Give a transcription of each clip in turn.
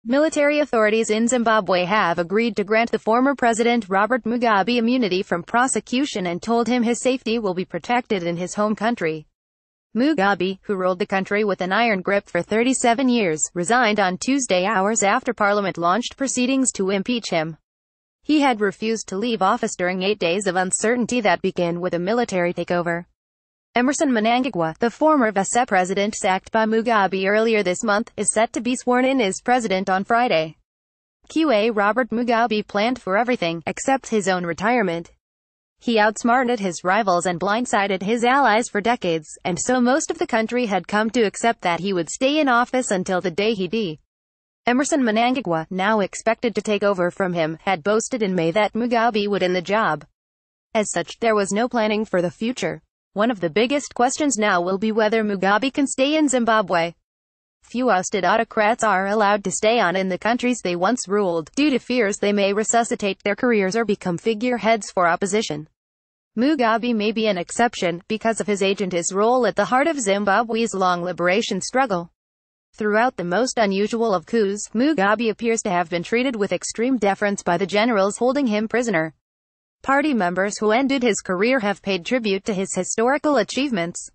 Military authorities in Zimbabwe have agreed to grant the former president Robert Mugabe immunity from prosecution and told him his safety will be protected in his home country. Mugabe, who ruled the country with an iron grip for 37 years, resigned on Tuesday hours after Parliament launched proceedings to impeach him. He had refused to leave office during 8 days of uncertainty that began with a military takeover. Emmerson Mnangagwa, the former vice-president sacked by Mugabe earlier this month, is set to be sworn in as president on Friday. Robert Mugabe planned for everything, except his own retirement. He outsmarted his rivals and blindsided his allies for decades, and so most of the country had come to accept that he would stay in office until the day he died. Emmerson Mnangagwa, now expected to take over from him, had boasted in May that Mugabe would end the job. As such, there was no planning for the future. One of the biggest questions now will be whether Mugabe can stay in Zimbabwe. Few ousted autocrats are allowed to stay on in the countries they once ruled, due to fears they may resuscitate their careers or become figureheads for opposition. Mugabe may be an exception, because of his age and his role at the heart of Zimbabwe's long liberation struggle. Throughout the most unusual of coups, Mugabe appears to have been treated with extreme deference by the generals holding him prisoner. Party members who ended his career have paid tribute to his historical achievements.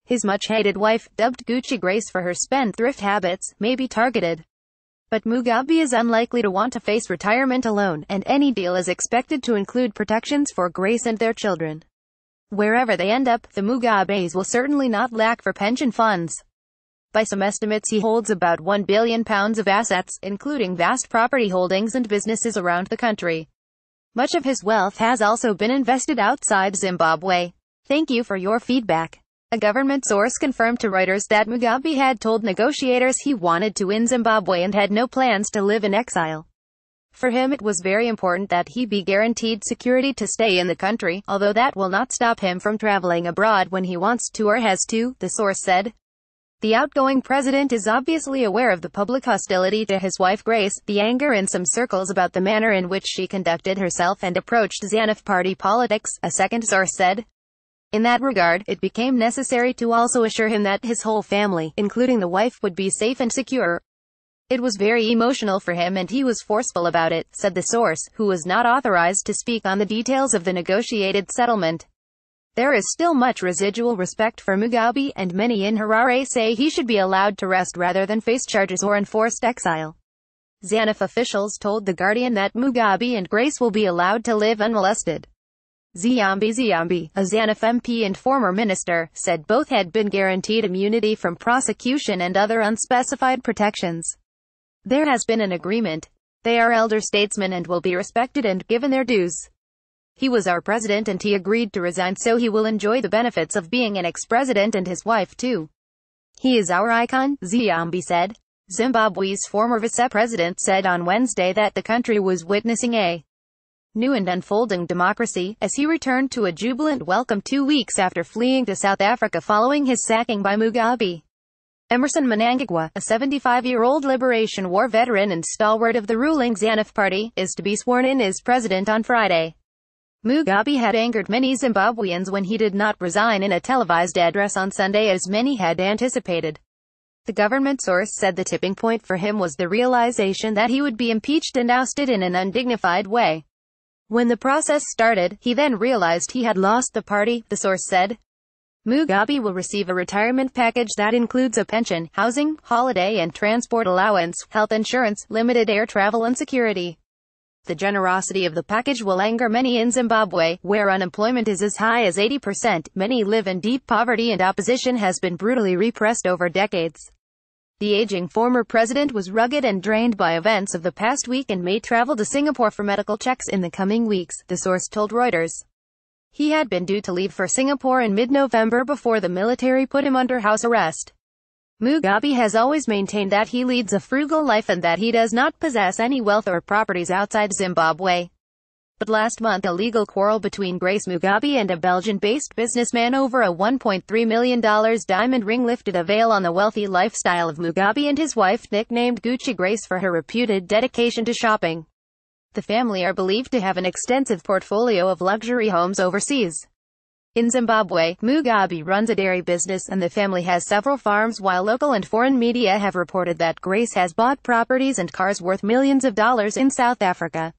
His much-hated wife, dubbed Gucci Grace for her spendthrift habits, may be targeted. But Mugabe is unlikely to want to face retirement alone, and any deal is expected to include protections for Grace and their children. Wherever they end up, the Mugabes will certainly not lack for pension funds. By some estimates, he holds about £1 billion of assets, including vast property holdings and businesses around the country. Much of his wealth has also been invested outside Zimbabwe. Thank you for your feedback. A government source confirmed to Reuters that Mugabe had told negotiators he wanted to end Zimbabwe and had no plans to live in exile. For him, it was very important that he be guaranteed security to stay in the country, although that will not stop him from traveling abroad when he wants to or has to, the source said. The outgoing president is obviously aware of the public hostility to his wife Grace, the anger in some circles about the manner in which she conducted herself and approached ZANU party politics, a second source said. In that regard, it became necessary to also assure him that his whole family, including the wife, would be safe and secure. It was very emotional for him and he was forceful about it, said the source, who was not authorized to speak on the details of the negotiated settlement. There is still much residual respect for Mugabe, and many in Harare say he should be allowed to rest rather than face charges or enforced exile. ZANU officials told The Guardian that Mugabe and Grace will be allowed to live unmolested. Ziambi, a ZANU MP and former minister, said both had been guaranteed immunity from prosecution and other unspecified protections. There has been an agreement. They are elder statesmen and will be respected and given their dues. He was our president and he agreed to resign, so he will enjoy the benefits of being an ex-president, and his wife too. He is our icon, Ziambi said. Zimbabwe's former vice-president said on Wednesday that the country was witnessing a new and unfolding democracy, as he returned to a jubilant welcome 2 weeks after fleeing to South Africa following his sacking by Mugabe. Emmerson Mnangagwa, a 75-year-old Liberation War veteran and stalwart of the ruling ZANU party, is to be sworn in as president on Friday. Mugabe had angered many Zimbabweans when he did not resign in a televised address on Sunday as many had anticipated. The government source said the tipping point for him was the realization that he would be impeached and ousted in an undignified way. When the process started, he then realized he had lost the party, the source said. Mugabe will receive a retirement package that includes a pension, housing, holiday and transport allowance, health insurance, limited air travel and security. The generosity of the package will anger many in Zimbabwe, where unemployment is as high as 80%. Many live in deep poverty and opposition has been brutally repressed over decades. The aging former president was rugged and drained by events of the past week and may travel to Singapore for medical checks in the coming weeks, the source told Reuters. He had been due to leave for Singapore in mid-November before the military put him under house arrest. Mugabe has always maintained that he leads a frugal life and that he does not possess any wealth or properties outside Zimbabwe. But last month a legal quarrel between Grace Mugabe and a Belgian-based businessman over a $1.3 million diamond ring lifted a veil on the wealthy lifestyle of Mugabe and his wife, nicknamed Gucci Grace for her reputed dedication to shopping. The family are believed to have an extensive portfolio of luxury homes overseas. In Zimbabwe, Mugabe runs a dairy business and the family has several farms, while local and foreign media have reported that Grace has bought properties and cars worth millions of dollars in South Africa.